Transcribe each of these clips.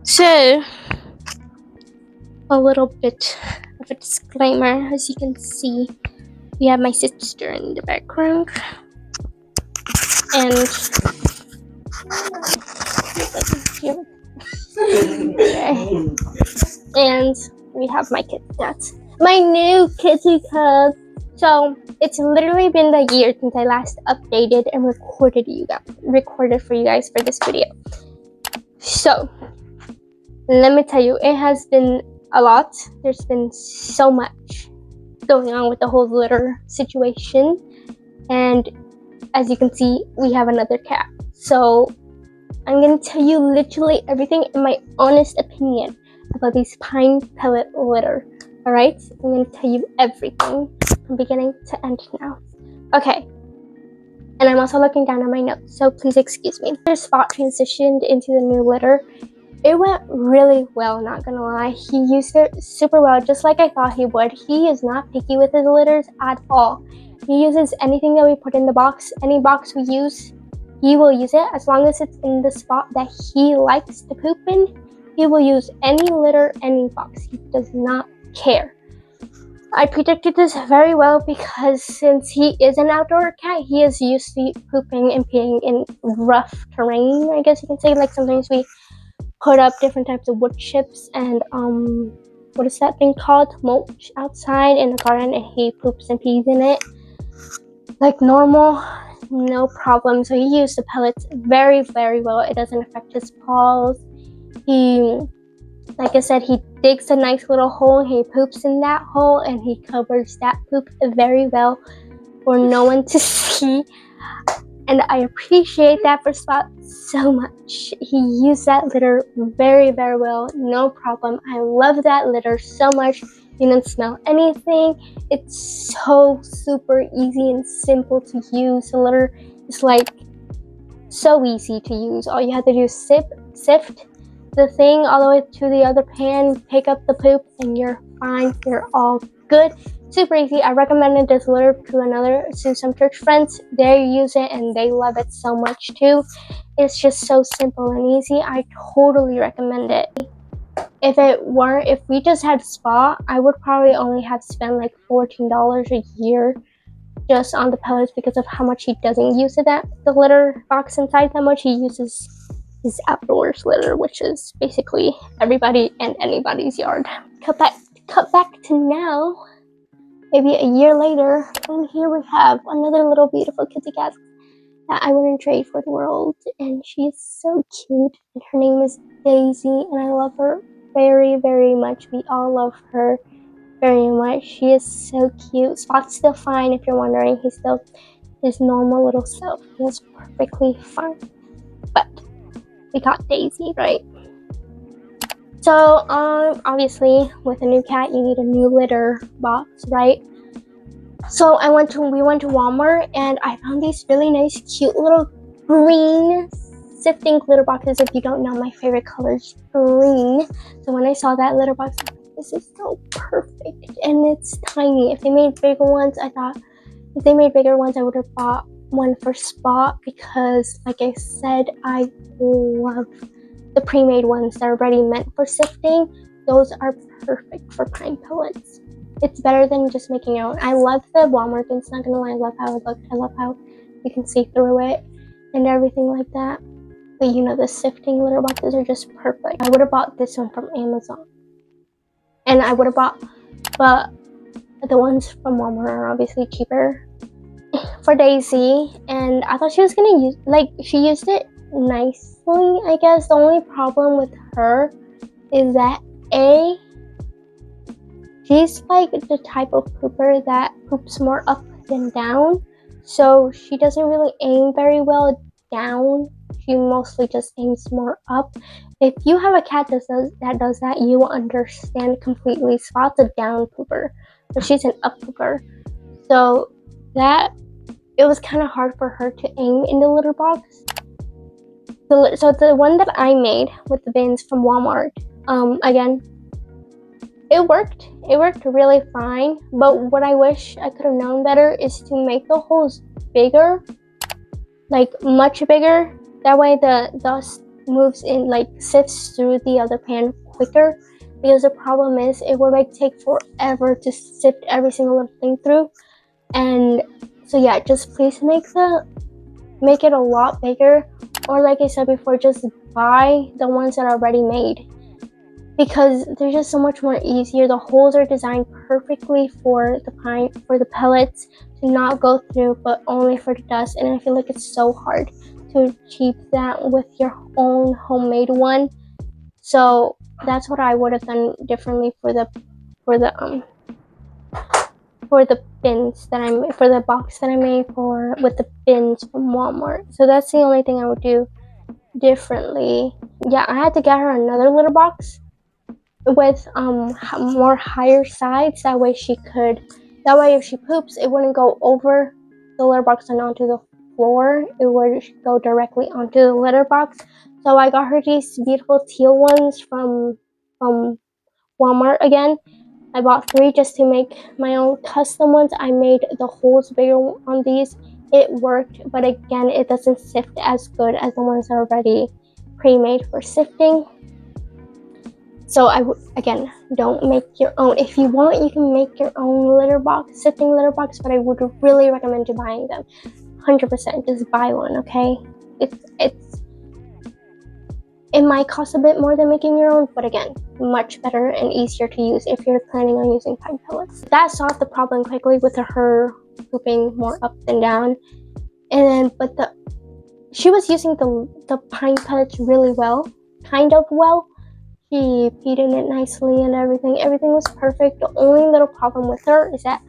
So, a little bit of a disclaimer. As you can see, we have my sister in the background, and and we have my kitty cats, my new kitty cats. So it's literally been the year since I last updated and recorded for you guys for this video. So let me tell you, it has been a lot. There's been so much going on with the whole litter situation, and as you can see, we have another cat. So I'm gonna tell you literally everything in my honest opinion about these pine pellet litter. Alright? I'm gonna tell you everything from beginning to end now. Okay. And I'm also looking down at my notes, so please excuse me. After Spot transitioned into the new litter, it went really well, not gonna lie. He used it super well, just like I thought he would. He is not picky with his litters at all. He uses anything that we put in the box. Any box we use, he will use it as long as it's in the spot that he likes to poop in. He will use any litter, any box. He does not care. I predicted this very well because since he is an outdoor cat, he is used to pooping and peeing in rough terrain, I guess you can say. Like sometimes we put up different types of wood chips and what is that thing called? Mulch outside in the garden, and he poops and pees in it like normal, no problem. So he used the pellets very, very well. It doesn't affect his paws. He, like I said, he digs a nice little hole, he poops in that hole, and he covers that poop very well for no one to see. And I appreciate that for Spot so much. He used that litter very, very well, no problem. I love that litter so much. You don't smell anything. It's so super easy and simple to use. The litter is like so easy to use. All you have to do is sift the thing all the way to the other pan, pick up the poop, and you're fine. You're all good. Super easy. I recommended this litter to some church friends. They use it and they love it so much too. It's just so simple and easy. I totally recommend it. If we just had Spot, I would probably only have to spend like $14 a year just on the pellets because of how much he doesn't use the litter box inside that much. He uses his outdoors litter, which is basically everybody and anybody's yard. Cut back to now, maybe a year later, and here we have another little beautiful kitty cat that I wouldn't trade for the world, and she is so cute, and her name is Daisy, and I love her very, very much. We all love her very much. She is so cute. Spot's still fine, if you're wondering. He's still his normal little self. He is perfectly fine. But we got Daisy, right? So, obviously, with a new cat, you need a new litter box, right? So we went to Walmart, and I found these really nice, cute little green sifting litter boxes. If you don't know, my favorite color is green. So when I saw that litter box, I thought, this is so perfect, and it's tiny. If they made bigger ones, I would have bought one for Spot because, like I said, I love the pre-made ones that are already meant for sifting. Those are perfect for pine pellets. It's better than just making your own. I love the Walmart things, not gonna lie. I love how it looks. I love how you can see through it and everything like that. But the sifting litter boxes are just perfect. I would have bought this one from Amazon. And I would have bought, but the ones from Walmart are obviously cheaper for Daisy. And I thought she was gonna she used it nicely, I guess. The only problem with her is that she's like the type of pooper that poops more up than down, so she doesn't really aim very well down. She mostly just aims more up. If you have a cat that does that, you will understand completely. Spot's a down pooper, but she's an up pooper, so that it was kind of hard for her to aim in the litter box. So the one that I made with the bins from Walmart, again, it worked really fine, but what I wish I could have known better is to make the holes bigger like much bigger. That way the dust moves in, like sifts through the other pan quicker, because the problem is it would like take forever to sift every single little thing through. And so yeah, just please make it a lot bigger, or like I said before, just buy the ones that are already made, because they're just so much more easier. The holes are designed perfectly for the pellets to not go through, but only for the dust. And I feel like it's so hard to achieve that with your own homemade one. So that's what I would have done differently for the bins that for the box that I made with the bins from Walmart. So that's the only thing I would do differently. Yeah, I had to get her another litter box with more higher sides. That way if she poops, it wouldn't go over the litter box and onto the floor. It would go directly onto the litter box. So I got her these beautiful teal ones from Walmart again. I bought 3 just to make my own custom ones. I made the holes bigger on these. It worked, but again, it doesn't sift as good as the ones that are already pre-made for sifting. So again, don't make your own. If you want, you can make your own sifting litter box, but I would really recommend you buying them. 100%, just buy one, okay? It might cost a bit more than making your own, but again, much better and easier to use if you're planning on using Pine Pellets. That solved the problem quickly with her pooping more up than down. And then, she was using the Pine Pellets really well, kind of well. She peed in it nicely and everything. Everything was perfect. The only little problem with her is that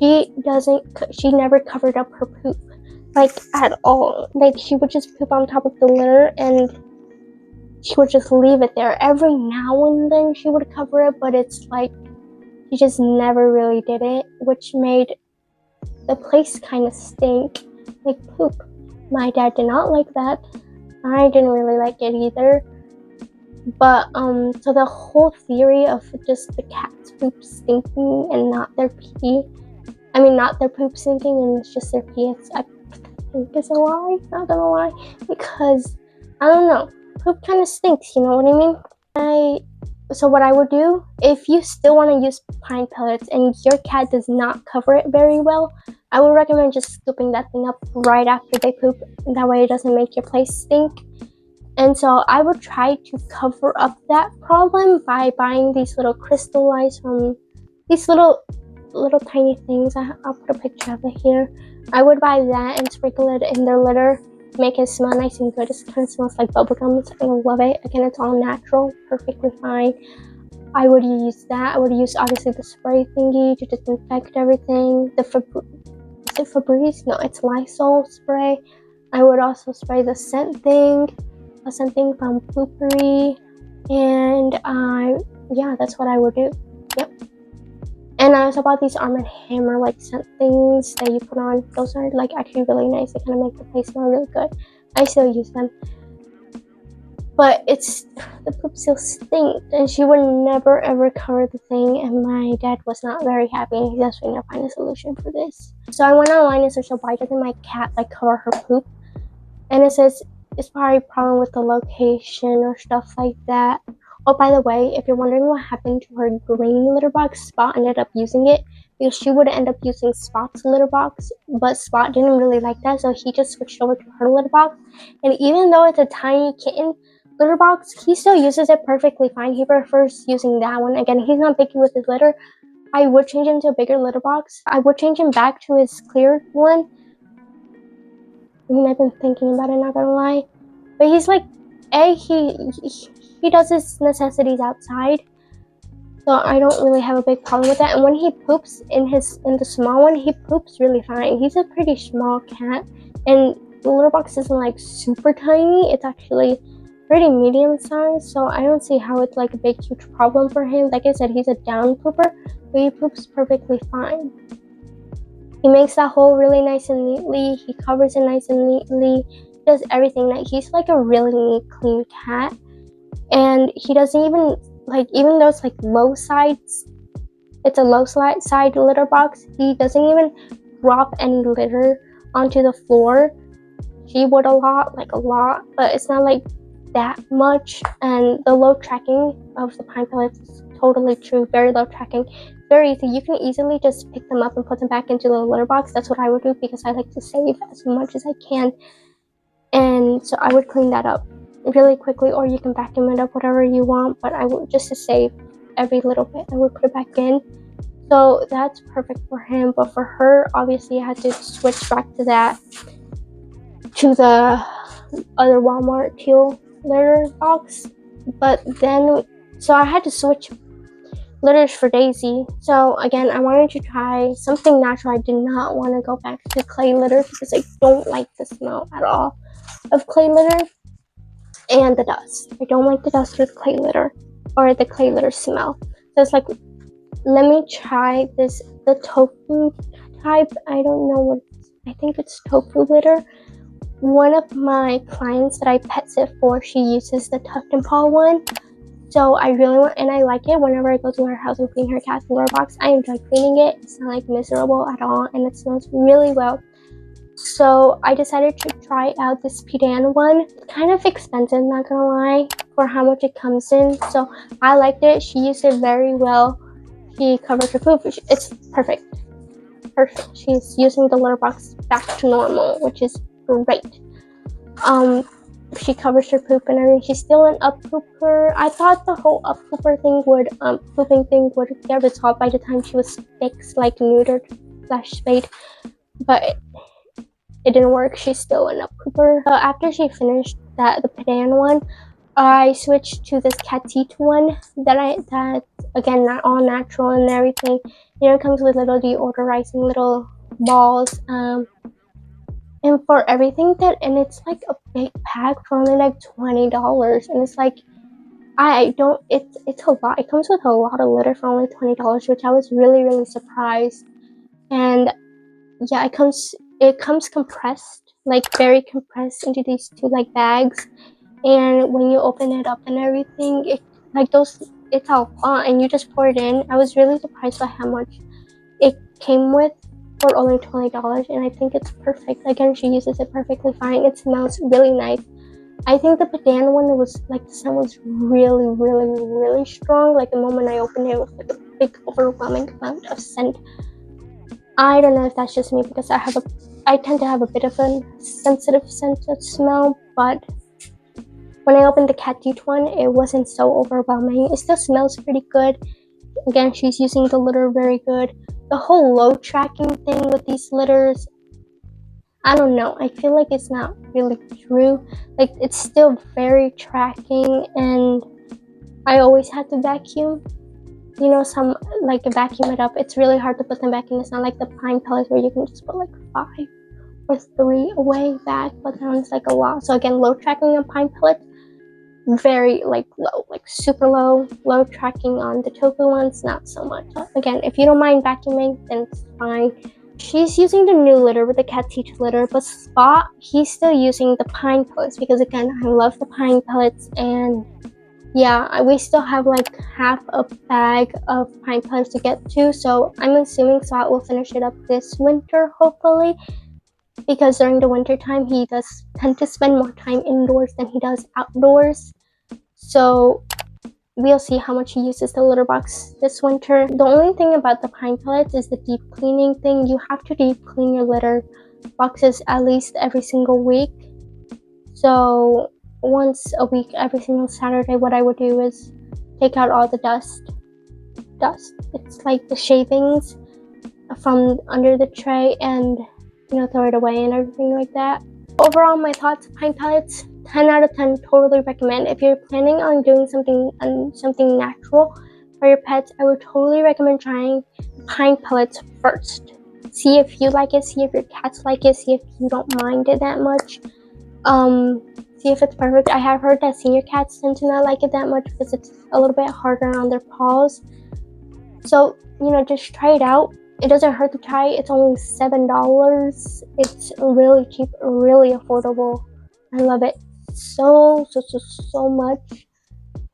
she never covered up her poop, like at all. Like she would just poop on top of the litter and she would just leave it there. Every now and then she would cover it, but it's like she just never really did it, which made the place kind of stink, like poop. My dad did not like that. I didn't really like it either. But so the whole theory of just the cat's poop stinking and not their pee, not their poop stinking and it's just their pee, I think it's a lie. Not gonna lie, because I don't know, poop kind of stinks, you know what I mean? So what I would do, if you still want to use Pine Pellets and your cat does not cover it very well, I would recommend just scooping that thing up right after they poop. That way it doesn't make your place stink. And so I would try to cover up that problem by buying these little crystallized these little tiny things. I'll put a picture of it here. I would buy that and sprinkle it in their litter, make it smell nice and good. It kind of smells like bubblegum. I love it. Again, it's all natural, perfectly fine. I would use that. I would use obviously the spray thingy to disinfect everything. Is it Febreze? No, it's Lysol spray. I would also spray the scent thing from Poopery, and yeah, that's what I would do. Yep. And I also bought these Arm & Hammer like scent things that you put on. Those are like actually really nice. They kind of make the place smell really good. I still use them, but the poop still stinks, and she would never ever cover the thing, and my dad was not very happy, and he's actually gonna find a solution for this. So I went online and searched, why doesn't my cat like cover her poop? And it says it's probably a problem with the location or stuff like that. Oh, by the way, if you're wondering what happened to her green litter box, Spot ended up using it, because she would end up using Spot's litter box, but Spot didn't really like that, so he just switched over to her litter box. And even though it's a tiny kitten litter box, he still uses it perfectly fine. He prefers using that one. Again, he's not picky with his litter. I would change him to a bigger litter box. I would change him back to his clear one. I've been thinking about it, not gonna lie. But he's like, he does his necessities outside, so I don't really have a big problem with that. And when he poops in the small one, he poops really fine. He's a pretty small cat, and the litter box isn't like super tiny. It's actually pretty medium sized, so I don't see how it's like a big huge problem for him. Like I said, he's a down pooper, but he poops perfectly fine. He makes that hole really nice and neatly. He covers it nice and neatly. He does everything. He's like a really neat, clean cat. And he doesn't even, even though it's low sides, it's a low side litter box, he doesn't even drop any litter onto the floor. she would a lot, but it's not like that much. And the low tracking of the Pine Pellets is totally true. Very low tracking, very easy. You can easily just pick them up and put them back into the litter box. That's what I would do because I like to save as much as I can. And so I would clean that up really quickly, or you can vacuum it up, whatever you want, but I would, just to save every little bit, I would put it back in. So that's perfect for him. But for her, obviously I had to switch back to the other Walmart teal litter box. But then, so I had to switch litters for Daisy. So again, I wanted to try something natural. I did not want to go back to clay litter because I don't like the smell at all of clay litter and the dust. I don't like the dust with clay litter or the clay litter smell. So it's like, let me try the tofu type. I don't know what, I think it's tofu litter. One of my clients that I pet sit for, she uses the tucked and paw one. So I really want, and I like it. Whenever I go to her house and clean her cat's litter box, I enjoy cleaning it. It's not like miserable at all, and it smells really well. So I decided to try out this Pidan one. Kind of expensive, not gonna lie, for how much it comes in. So I liked it. She used it very well. She covered her poop. It's perfect. Perfect. She's using the litter box back to normal, which is great. She covers her poop and everything. She's still an up pooper. I thought the whole up pooper thing would pooping thing would get resolved by the time she was fixed, like neutered / spayed, but it didn't work. She's still an up pooper. So after she finished the Pidan one, I switched to this Catite one that again, not all natural and everything. You know, it comes with little deodorizing little balls, and for everything and it's like a big pack for only like $20, and it's like, it's a lot. It comes with a lot of litter for only $20, which I was really, really surprised. And yeah, it comes compressed, like very compressed into these two like bags. And when you open it up and everything, it's a lot, and you just pour it in. I was really surprised by how much it came with for only $20, and I think it's perfect. Again, she uses it perfectly fine. It smells really nice. I think the Pidan one was like, the scent was really, really, really strong. Like the moment I opened it, it was like a big, overwhelming amount of scent. I don't know if that's just me because I tend to have a bit of a sensitive sense of smell, but when I opened the Catite one, it wasn't so overwhelming. It still smells pretty good. Again, she's using the litter very good. The whole low tracking thing with these litters, I don't know. I feel like it's not really true. Like, it's still very tracking, and I always had to vacuum. You know, vacuum it up. It's really hard to put them back in. It's not like the Pine Pellets where you can just put like 5 or 3 away back, but that one's like a lot. So again, low tracking on Pine Pellets, very low, super low tracking on the tofu ones, not so much. Again, if you don't mind vacuuming, then it's fine. She's using the new litter with the Catite litter, but Spot, he's still using the Pine Pellets because again, I love the Pine Pellets. And yeah, we still have like half a bag of Pine Pellets to get to, so I'm assuming Spot will finish it up this winter, hopefully, because during the winter time he does tend to spend more time indoors than he does outdoors. So we'll see how much he uses the litter box this winter. The only thing about the Pine Pellets is the deep cleaning thing. You have to deep clean your litter boxes at least every single week. So once a week, every single Saturday, what I would do is take out all the dust. It's like the shavings from under the tray, and throw it away and everything like that. Overall, my thoughts: Pine Pellets, 10 out of 10, totally recommend. If you're planning on doing something natural for your pets, I would totally recommend trying Pine Pellets first. See if you like it, see if your cats like it, see if you don't mind it that much. See if it's perfect. I have heard that senior cats tend to not like it that much because it's a little bit harder on their paws. So, just try it out. It doesn't hurt to try. It's only $7. It's really cheap, really affordable. I love it so much.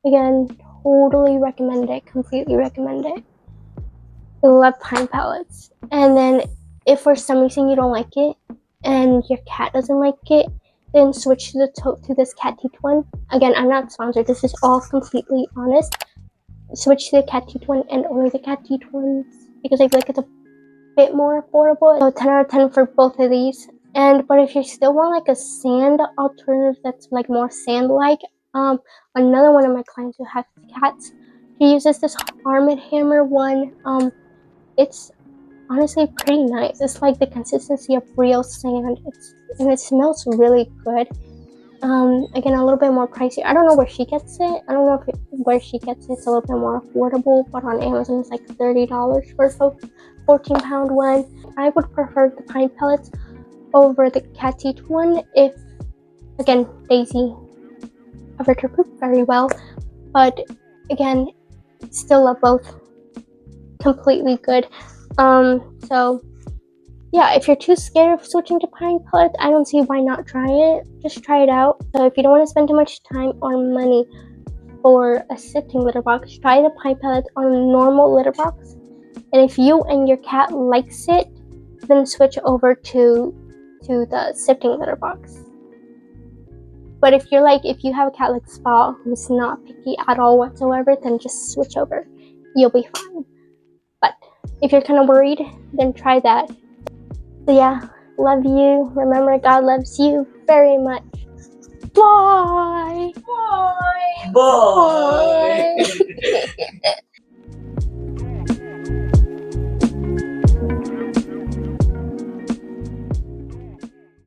Again, totally recommend it. Completely recommend it. I love Pine Pellets. And then if for some reason you don't like it and your cat doesn't like it, then switch to this cat teeth one. Again, I'm not sponsored. This is all completely honest. Switch to the cat teeth one and only the cat teeth ones because I feel like it's a bit more affordable. So 10 out of 10 for both of these. But if you still want like a sand alternative that's like more sand-like, another one of my clients who has cats, he uses this Arm & Hammer one. It's honestly pretty nice. It's like the consistency of real sand. And it smells really good. Again, a little bit more pricey. I don't know where she gets it. I don't know where she gets it. It's a little bit more affordable, but on Amazon it's like $30 for a 14-pound one. I would prefer the Pine Pellets over the cat teeth one if, again, Daisy covered her poop very well. But again, still love both. Completely good. So yeah, if you're too scared of switching to Pine Pellets, I don't see why not try it. Just try it out. So if you don't want to spend too much time or money for a sifting litter box, try the Pine Pellets on a normal litter box. And if you and your cat likes it, then switch over to the sifting litter box. But if you have a cat like Spa who's not picky at all whatsoever, then just switch over. You'll be fine. But if you're kind of worried, then try that. So yeah, love you. Remember, God loves you very much. Bye. Bye. Bye.